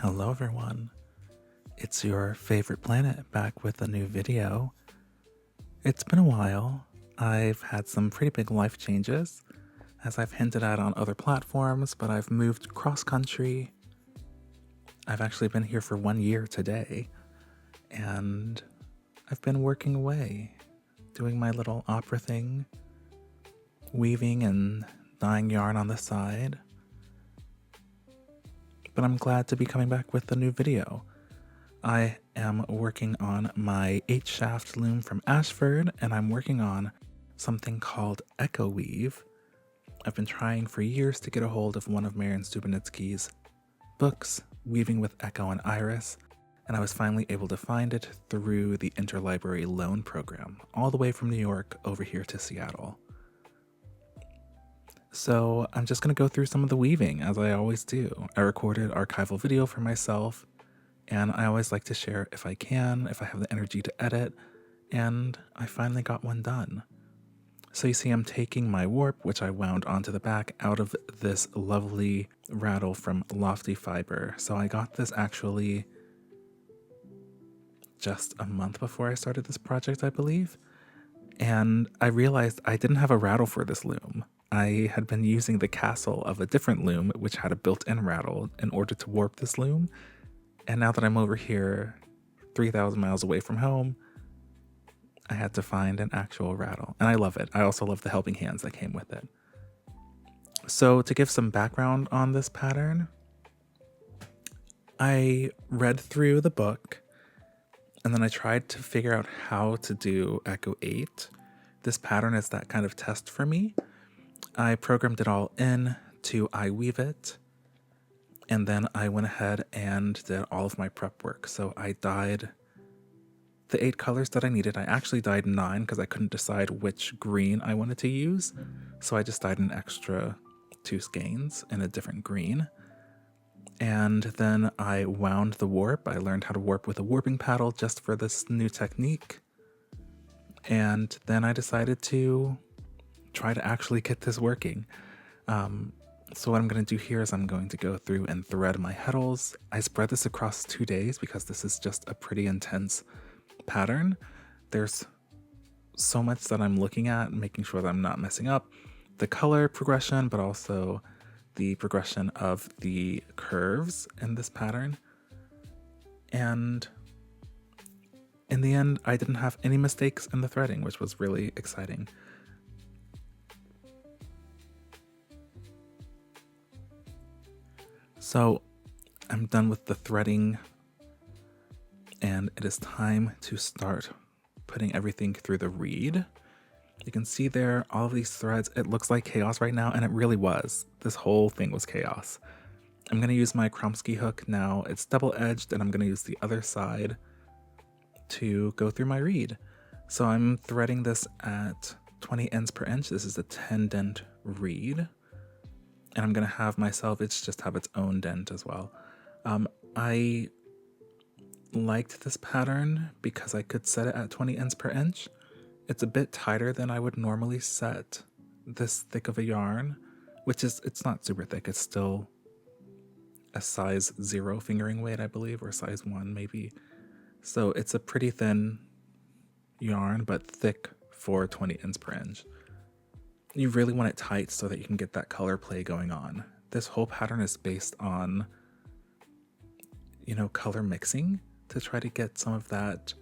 Hello everyone, it's your favorite planet back with a new video. It's been a while. I've had some pretty big life changes, as I've hinted at on other platforms, but I've moved cross-country. I've actually been here for 1 year today, and I've been working away, doing my little opera thing, weaving and dyeing yarn on the side. But I'm glad to be coming back with a new video. I am working on my 8-shaft loom from Ashford, and I'm working on something called Echo-8. I've been trying for years to get a hold of one of Marian Stubenitsky's books, Weaving with Echo and Iris, and I was finally able to find it through the interlibrary loan program, all the way from New York over here to Seattle. So I'm just going to go through some of the weaving, as I always do. I recorded archival video for myself, and I always like to share if I can, if I have the energy to edit, and I finally got one done. So you see I'm taking my warp, which I wound onto the back, out of this lovely rattle from Lofty Fiber. So I got this actually just a month before I started this project, I believe. And I realized I didn't have a rattle for this loom. I had been using the castle of a different loom, which had a built-in rattle, in order to warp this loom. And now that I'm over here 3,000 miles away from home, I had to find an actual rattle. And I love it. I also love the helping hands that came with it. So to give some background on this pattern, I read through the book, and then I tried to figure out how to do Echo-8. This pattern is that kind of test for me. I programmed it all in to iWeave it, and then I went ahead and did all of my prep work. So I dyed the 8 colors that I needed. I actually dyed 9 because I couldn't decide which green I wanted to use. So I just dyed an extra 2 skeins in a different green. And then I wound the warp. I learned how to warp with a warping paddle just for this new technique. And then I decided to try to actually get this working. So what I'm going to do here is I'm going to go through and thread my heddles. I spread this across 2 days because this is just a pretty intense pattern. There's so much that I'm looking at, making sure that I'm not messing up the color progression, but also the progression of the curves in this pattern. And in the end, I didn't have any mistakes in the threading, which was really exciting. So I'm done with the threading, and it is time to start putting everything through the reed. You can see there all of these threads. It looks like chaos right now, and it really was. This whole thing was chaos. I'm going to use my Kromsky hook now. It's double-edged, and I'm going to use the other side to go through my reed. So I'm threading this at 20 ends per inch. This is a 10 dent reed. And I'm going to have my selvage just have its own dent as well. I liked this pattern because I could set it at 20 ends per inch. It's a bit tighter than I would normally set this thick of a yarn, which is, it's not super thick. It's still a size 0 fingering weight, I believe, or size 1 maybe. So it's a pretty thin yarn, but thick for 20 ends per inch. You really want it tight so that you can get that color play going on. This whole pattern is based on, color mixing to try to get some of that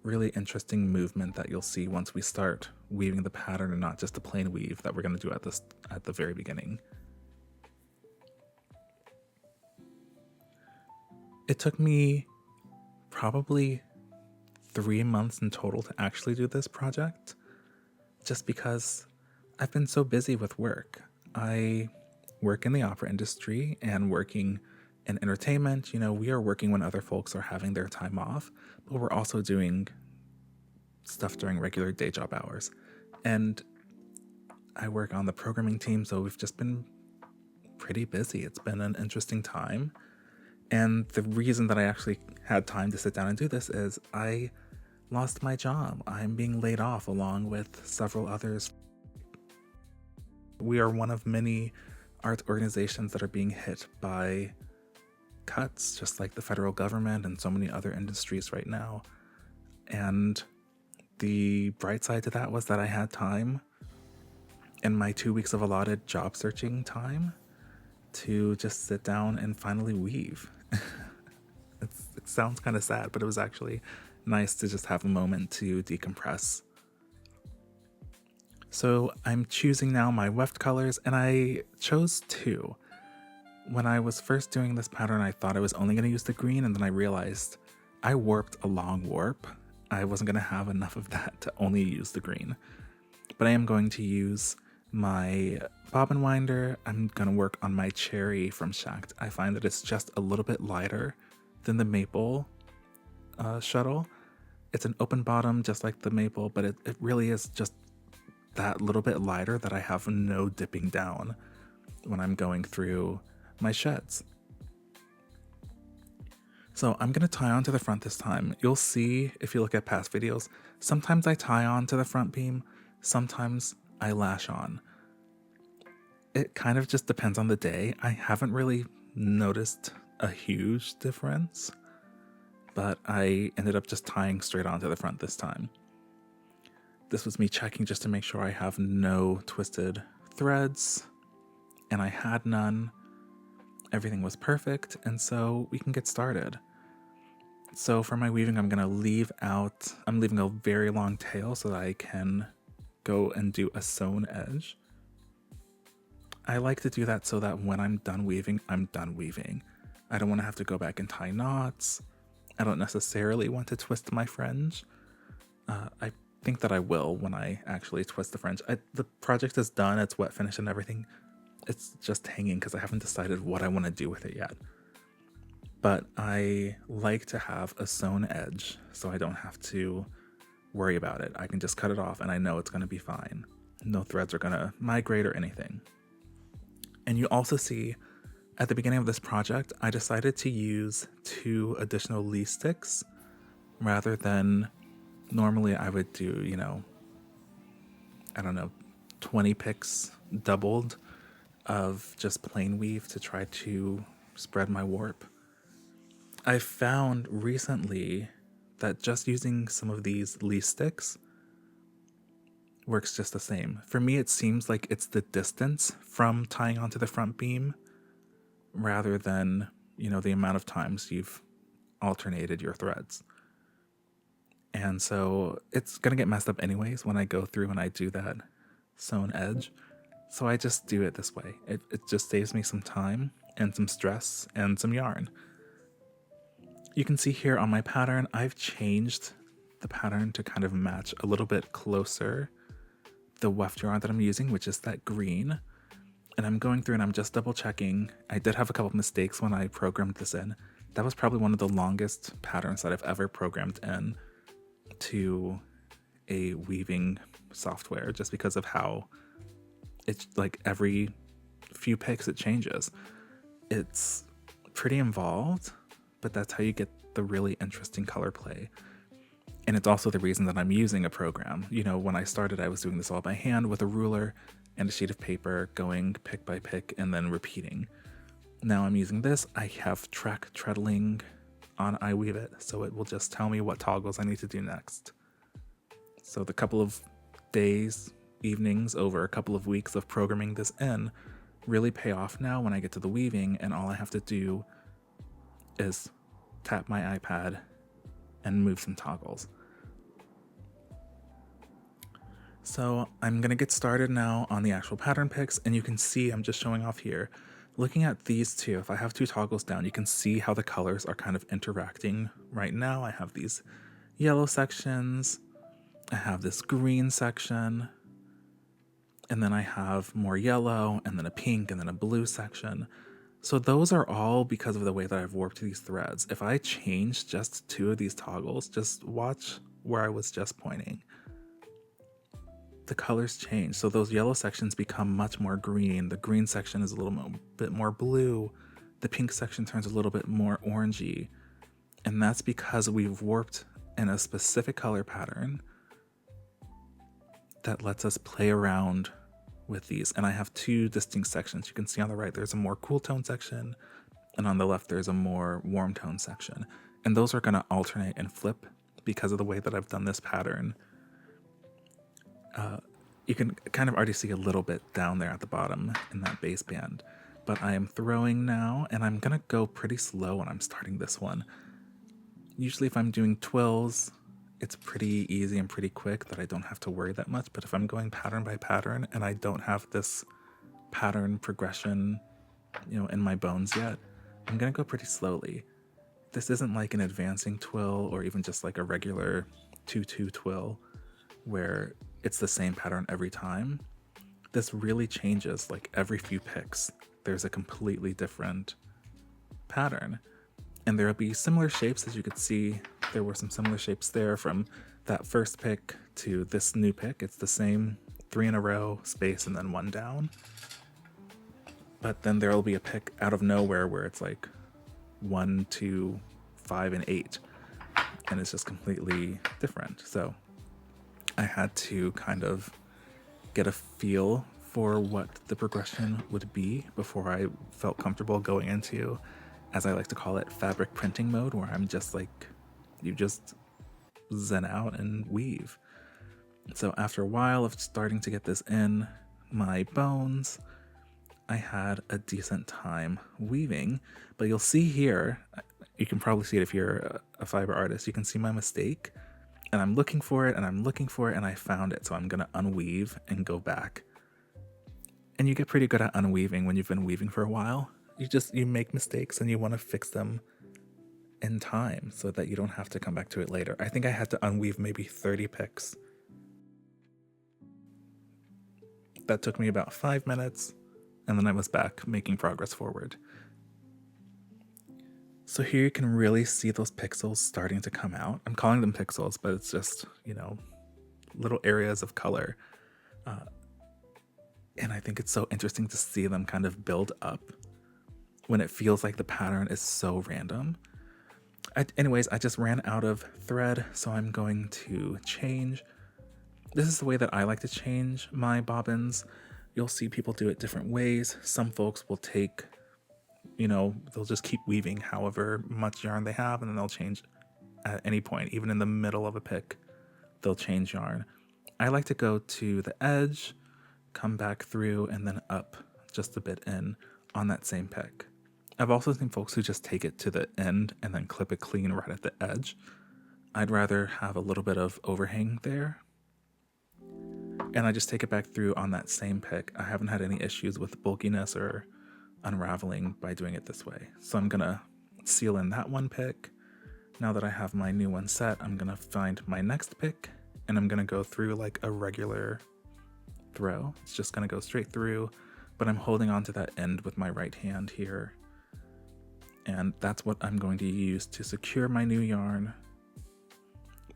really interesting movement that you'll see once we start weaving the pattern and not just the plain weave that we're going to do at the very beginning. It took me probably 3 months in total to actually do this project, just because I've been so busy with work. I work in the opera industry and working in entertainment. We are working when other folks are having their time off, but we're also doing stuff during regular day job hours. And I work on the programming team, so we've just been pretty busy. It's been an interesting time. And the reason that I actually had time to sit down and do this is I lost my job. I'm being laid off along with several others. We are one of many art organizations that are being hit by cuts, just like the federal government and so many other industries right now. And the bright side to that was that I had time in my 2 weeks of allotted job searching time to just sit down and finally weave. It sounds kind of sad, but it was actually nice to just have a moment to decompress. So I'm choosing now my weft colors, and I chose 2. When I was first doing this pattern, I thought I was only going to use the green, and then I realized I warped a long warp. I wasn't going to have enough of that to only use the green. But I am going to use my bobbin winder. I'm going to work on my cherry from Shacked. I find that it's just a little bit lighter than the maple shuttle. It's an open bottom just like the maple, but it really is just that little bit lighter that I have no dipping down when I'm going through my sheds. So I'm going to tie on to the front this time. You'll see if you look at past videos, sometimes I tie on to the front beam, sometimes I lash on. It kind of just depends on the day. I haven't really noticed a huge difference, but I ended up just tying straight onto the front this time. This was me checking just to make sure I have no twisted threads, and I had none. Everything was perfect, and so we can get started. So for my weaving, I'm leaving a very long tail so that I can go and do a sewn edge. I like to do that so that when I'm done weaving, I'm done weaving. I don't want to have to go back and tie knots. I don't necessarily want to twist my fringe. I think that I will when I actually twist the fringe. The project is done, it's wet finished and everything. It's just hanging because I haven't decided what I want to do with it yet. But I like to have a sewn edge so I don't have to worry about it. I can just cut it off and I know it's going to be fine. No threads are going to migrate or anything. And you also see at the beginning of this project, I decided to use 2 additional leaf sticks rather than normally I would do, 20 picks doubled of just plain weave to try to spread my warp. I found recently that just using some of these leaf sticks works just the same. For me, it seems like it's the distance from tying onto the front beam rather than, the amount of times you've alternated your threads. And so it's going to get messed up anyways when I go through and I do that sewn edge. So I just do it this way. It just saves me some time and some stress and some yarn. You can see here on my pattern, I've changed the pattern to kind of match a little bit closer the weft yarn that I'm using, which is that green. And I'm going through and I'm just double checking. I did have a couple of mistakes when I programmed this in. That was probably one of the longest patterns that I've ever programmed in to a weaving software, just because of how it's like every few picks it changes. It's pretty involved, but that's how you get the really interesting color play. And it's also the reason that I'm using a program. When I started, I was doing this all by hand with a ruler and a sheet of paper, going pick by pick and then repeating. Now I'm using this. I have track treadling on iWeave It, so it will just tell me what toggles I need to do next. So the couple of days, evenings over a couple of weeks of programming this in really pay off now when I get to the weaving, and all I have to do is tap my iPad and move some toggles. So I'm going to get started now on the actual pattern picks, and you can see I'm just showing off here. Looking at these 2, if I have 2 toggles down, you can see how the colors are kind of interacting right now. I have these yellow sections, I have this green section, and then I have more yellow, and then a pink, and then a blue section. So those are all because of the way that I've warped these threads. If I change just 2 of these toggles, just watch where I was just pointing. The colors change. So those yellow sections become much more green. The green section is a little bit more blue. The pink section turns a little bit more orangey. And that's because we've warped in a specific color pattern that lets us play around with these. And I have 2 distinct sections. You can see on the right, there's a more cool tone section and on the left there's a more warm tone section. And those are going to alternate and flip because of the way that I've done this pattern. You can kind of already see a little bit down there at the bottom in that base band. But I am throwing now, and I'm going to go pretty slow when I'm starting this one. Usually if I'm doing twills, it's pretty easy and pretty quick that I don't have to worry that much. But if I'm going pattern by pattern and I don't have this pattern progression, in my bones yet, I'm going to go pretty slowly. This isn't like an advancing twill or even just like a regular 2-2 twill where it's the same pattern every time. This really changes like every few picks. There's a completely different pattern. And there will be similar shapes. As you could see, there were some similar shapes there from that first pick to this new pick. It's the same 3 in a row, space, and then 1 down. But then there will be a pick out of nowhere where it's like 1, 2, 5, and 8. And it's just completely different. So I had to kind of get a feel for what the progression would be before I felt comfortable going into, as I like to call it, fabric printing mode, where I'm just like, you just zen out and weave. So after a while of starting to get this in my bones, I had a decent time weaving. But you'll see here, you can probably see it if you're a fiber artist, you can see my mistake. And I'm looking for it, and I'm looking for it, and I found it. So I'm going to unweave and go back. And you get pretty good at unweaving when you've been weaving for a while. You make mistakes and you want to fix them in time so that you don't have to come back to it later. I think I had to unweave maybe 30 picks. That took me about 5 minutes, and then I was back making progress forward. So here you can really see those pixels starting to come out. I'm calling them pixels, but it's just, little areas of color. And I think it's so interesting to see them kind of build up when it feels like the pattern is so random. Anyways, I just ran out of thread, so I'm going to change. This is the way that I like to change my bobbins. You'll see people do it different ways. Some folks will take, they'll just keep weaving however much yarn they have, and then they'll change at any point, even in the middle of a pick, they'll change yarn. I like to go to the edge, come back through, and then up just a bit in on that same pick. I've also seen folks who just take it to the end and then clip it clean right at the edge. I'd rather have a little bit of overhang there. And I just take it back through on that same pick. I haven't had any issues with bulkiness or unraveling by doing it this way. So I'm gonna seal in that one pick. Now that I have my new one set, I'm gonna find my next pick, and I'm gonna go through like a regular throw. It's just gonna go straight through, but I'm holding on to that end with my right hand here. And that's what I'm going to use to secure my new yarn.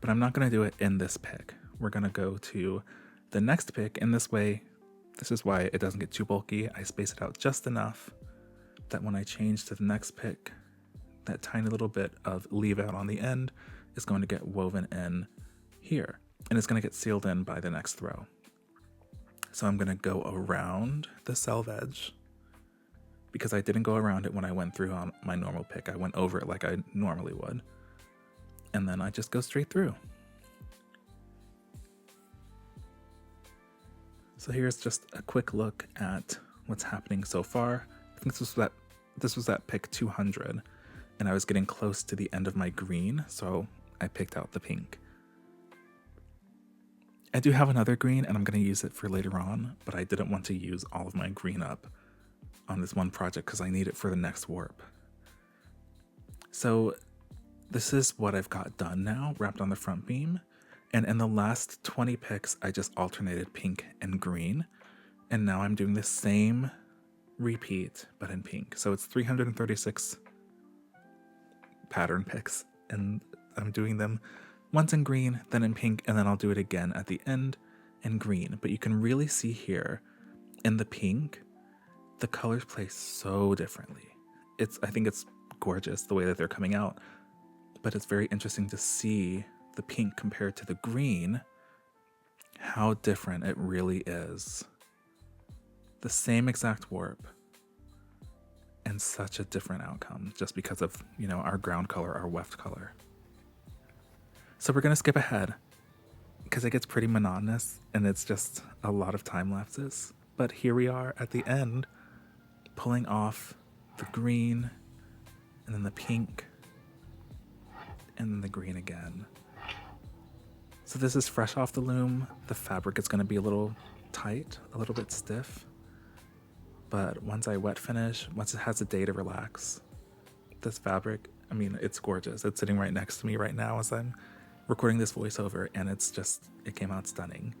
But I'm not gonna do it in this pick. We're gonna go to the next pick in this way. This is why it doesn't get too bulky. I space it out just enough that when I change to the next pick, that tiny little bit of leave out on the end is going to get woven in here, and it's going to get sealed in by the next throw. So I'm going to go around the selve edge, because I didn't go around it when I went through on my normal pick. I went over it like I normally would, and then I just go straight through. So here's just a quick look at what's happening so far. I think this was that pick 200, and I was getting close to the end of my green, so I picked out the pink. I do have another green, and I'm going to use it for later on, but I didn't want to use all of my green up on this one project because I need it for the next warp. So this is what I've got done now, wrapped on the front beam. And in the last 20 picks, I just alternated pink and green. And now I'm doing the same repeat, but in pink. So it's 336 pattern picks. And I'm doing them once in green, then in pink, and then I'll do it again at the end in green. But you can really see here in the pink, the colors play so differently. I think it's gorgeous the way that they're coming out. But it's very interesting to see the pink compared to the green, how different it really is. The same exact warp, and such a different outcome just because of, our ground color, our weft color. So we're going to skip ahead because it gets pretty monotonous and it's just a lot of time lapses. But here we are at the end, pulling off the green and then the pink and then the green again. So this is fresh off the loom. The fabric is going to be a little tight, a little bit stiff. But once I wet finish, once it has a day to relax, this fabric, I mean, it's gorgeous. It's sitting right next to me right now as I'm recording this voiceover, and it came out stunning.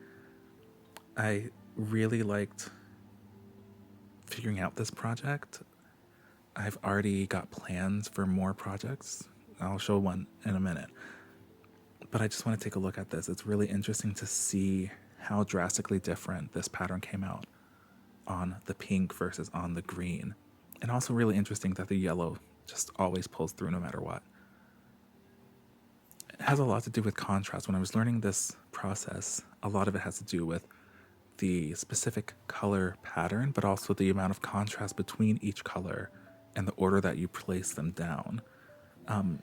I really liked figuring out this project. I've already got plans for more projects. I'll show one in a minute. But I just want to take a look at this. It's really interesting to see how drastically different this pattern came out on the pink versus on the green. And also really interesting that the yellow just always pulls through no matter what. It has a lot to do with contrast. When I was learning this process, a lot of it has to do with the specific color pattern, but also the amount of contrast between each color and the order that you place them down. I'm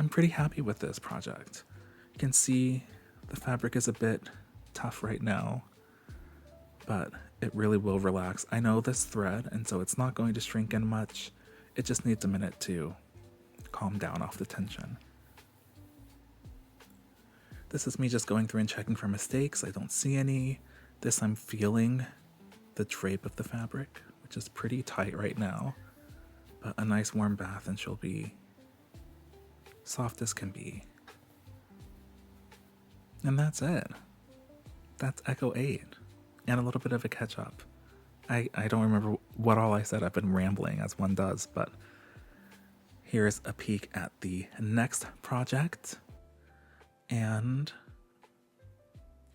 pretty happy with this project. You can see the fabric is a bit tough right now, but it really will relax. I know this thread, and so it's not going to shrink in much. It just needs a minute to calm down off the tension. This is me just going through and checking for mistakes. I don't see any. This, I'm feeling the drape of the fabric, which is pretty tight right now, but a nice warm bath and she'll be soft as can be. And that's it. That's Echo-8 and a little bit of a catch up. I don't remember what all I said. I've been rambling as one does, but here's a peek at the next project. And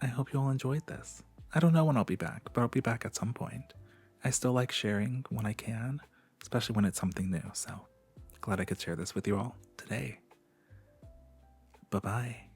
I hope you all enjoyed this. I don't know when I'll be back, but I'll be back at some point. I still like sharing when I can, especially when it's something new. So glad I could share this with you all today. Bye-bye.